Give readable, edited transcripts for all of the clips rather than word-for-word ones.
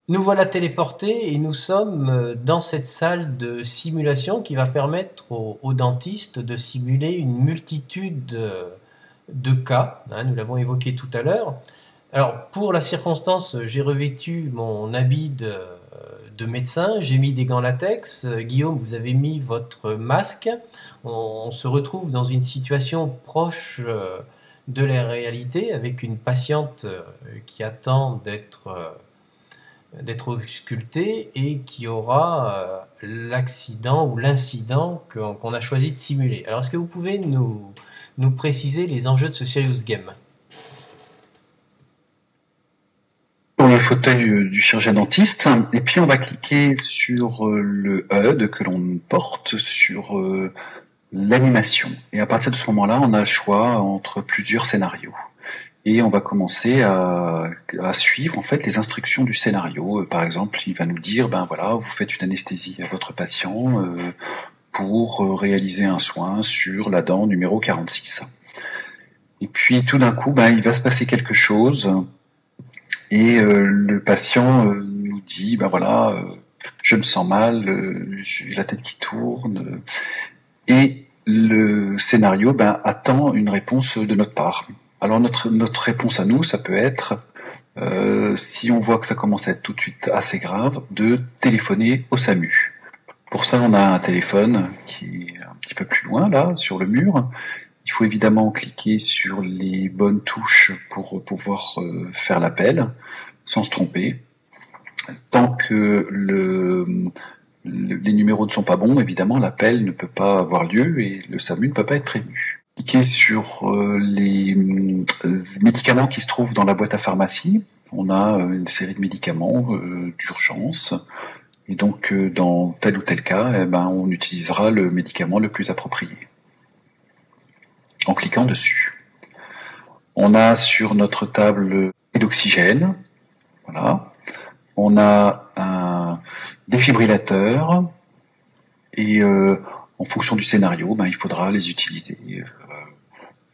Nous voilà téléportés et nous sommes dans cette salle de simulation qui va permettre aux dentistes de simuler une multitude de cas, hein, nous l'avons évoqué tout à l'heure. Alors pour la circonstance, j'ai revêtu mon habit de médecin, j'ai mis des gants latex, Guillaume, vous avez mis votre masque, on se retrouve dans une situation proche de la réalité avec une patiente qui attend d'être ausculté et qui aura l'accident ou l'incident qu'on a choisi de simuler. Alors, est-ce que vous pouvez nous préciser les enjeux de ce Serious Game? Pour le fauteuil du chirurgien dentiste, et puis on va cliquer sur le HUD que l'on porte sur l'animation. Et à partir de ce moment-là, on a le choix entre plusieurs scénarios. Et on va commencer à suivre en fait les instructions du scénario. Par exemple, il va nous dire, ben voilà, vous faites une anesthésie à votre patient pour réaliser un soin sur la dent numéro 46. Et puis tout d'un coup, ben, il va se passer quelque chose et le patient nous dit, ben voilà, je me sens mal, j'ai la tête qui tourne, et le scénario attend une réponse de notre part. Alors notre réponse à nous, ça peut être, si on voit que ça commence à être tout de suite assez grave, de téléphoner au SAMU. Pour ça, on a un téléphone qui est un petit peu plus loin, là, sur le mur. Il faut évidemment cliquer sur les bonnes touches pour pouvoir faire l'appel, sans se tromper. Tant que les numéros ne sont pas bons, évidemment, l'appel ne peut pas avoir lieu et le SAMU ne peut pas être prévenu. Cliquez sur les médicaments qui se trouvent dans la boîte à pharmacie. On a une série de médicaments d'urgence. Et donc, dans tel ou tel cas, on utilisera le médicament le plus approprié en cliquant dessus. On a sur notre table d'oxygène. Voilà. On a un défibrillateur et en fonction du scénario, il faudra les utiliser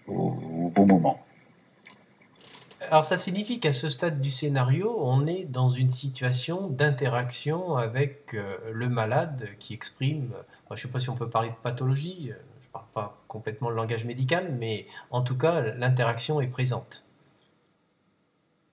au bon moment. Alors ça signifie qu'à ce stade du scénario, on est dans une situation d'interaction avec le malade qui exprime, je ne sais pas si on peut parler de pathologie, je ne parle pas complètement le langage médical, mais en tout cas l'interaction est présente.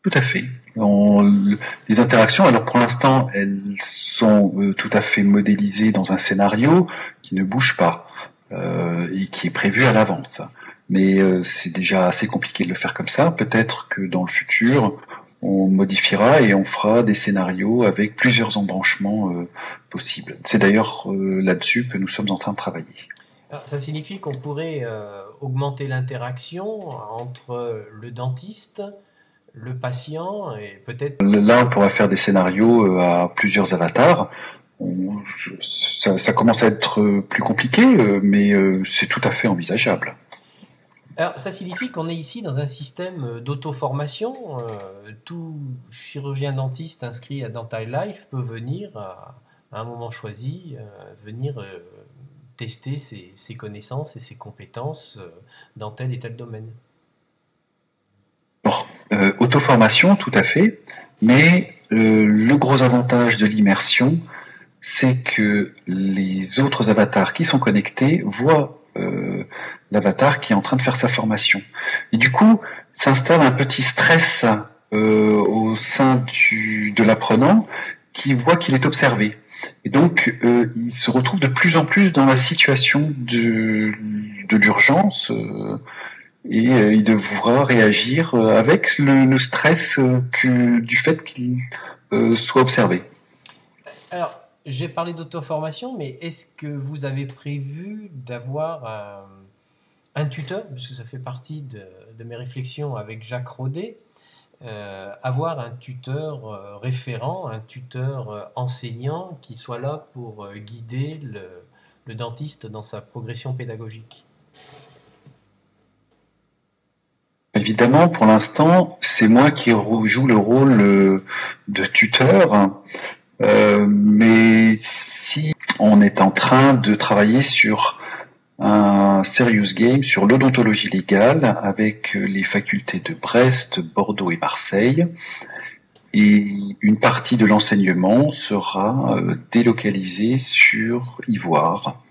Tout à fait. Les interactions, alors pour l'instant, elles sont tout à fait modélisées dans un scénario qui ne bouge pas et qui est prévu à l'avance. Mais c'est déjà assez compliqué de le faire comme ça. Peut-être que dans le futur, on modifiera et on fera des scénarios avec plusieurs embranchements possibles. C'est d'ailleurs là-dessus que nous sommes en train de travailler. Alors, ça signifie qu'on pourrait augmenter l'interaction entre le dentiste, le patient et peut-être... Là, on pourra faire des scénarios à plusieurs avatars. Ça commence à être plus compliqué, mais c'est tout à fait envisageable. Alors, ça signifie qu'on est ici dans un système d'auto-formation. Tout chirurgien dentiste inscrit à Dental Life peut venir, à un moment choisi, venir tester ses connaissances et ses compétences dans tel et tel domaine. Auto-formation, tout à fait, mais le gros avantage de l'immersion, c'est que les autres avatars qui sont connectés voient l'avatar qui est en train de faire sa formation. Et du coup, s'installe un petit stress au sein de l'apprenant qui voit qu'il est observé. Et donc, il se retrouve de plus en plus dans la situation de l'urgence et il devra réagir avec le stress du fait qu'il soit observé. Alors, j'ai parlé d'auto-formation, mais est-ce que vous avez prévu d'avoir un tuteur, parce que ça fait partie de mes réflexions avec Jacques Rodet, avoir un tuteur référent, un tuteur enseignant qui soit là pour guider le dentiste dans sa progression pédagogique? Évidemment, pour l'instant, c'est moi qui joue le rôle de tuteur, mais si on est en train de travailler sur un serious game sur l'odontologie légale avec les facultés de Brest, Bordeaux et Marseille, et une partie de l'enseignement sera délocalisée sur Ivoire.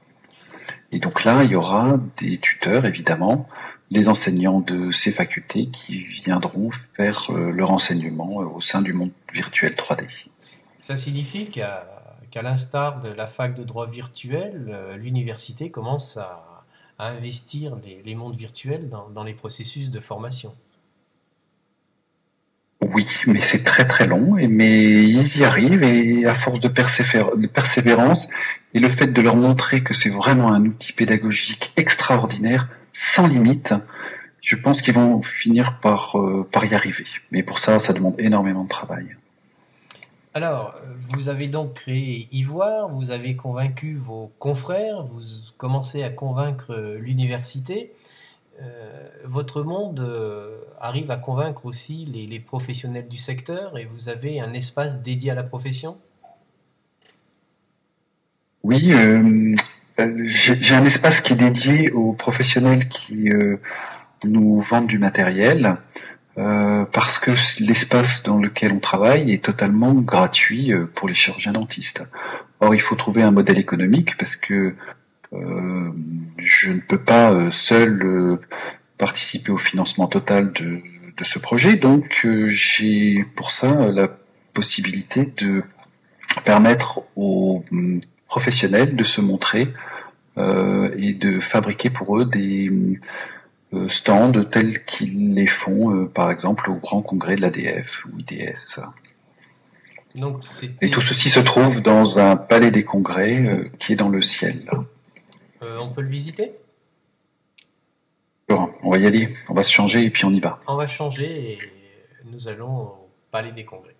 Et donc là, il y aura des tuteurs, évidemment, des enseignants de ces facultés qui viendront faire leur enseignement au sein du monde virtuel 3D. Ça signifie qu'à l'instar de la fac de droit virtuel, l'université commence à investir les mondes virtuels dans les processus de formation. Oui, mais c'est très très long, mais ils y arrivent et à force de persévérance et le fait de leur montrer que c'est vraiment un outil pédagogique extraordinaire, sans limite, je pense qu'ils vont finir par y arriver. Mais pour ça, ça demande énormément de travail. Alors, vous avez donc créé Ivoire, vous avez convaincu vos confrères, vous commencez à convaincre l'université. Votre monde arrive à convaincre aussi les professionnels du secteur et vous avez un espace dédié à la profession? Oui, j'ai un espace qui est dédié aux professionnels qui nous vendent du matériel. Parce que l'espace dans lequel on travaille est totalement gratuit pour les chirurgiens dentistes. Or, il faut trouver un modèle économique parce que je ne peux pas seul participer au financement total de ce projet. Donc, j'ai pour ça la possibilité de permettre aux professionnels de se montrer et de fabriquer pour eux des stands tels qu'ils les font, par exemple, au Grand Congrès de l'ADF ou IDS. Donc Et tout c'était... ceci se trouve dans un palais des congrès qui est dans le ciel. on peut le visiter? Bon, on va y aller, on va se changer et puis on y va. On va changer et nous allons au Palais des Congrès.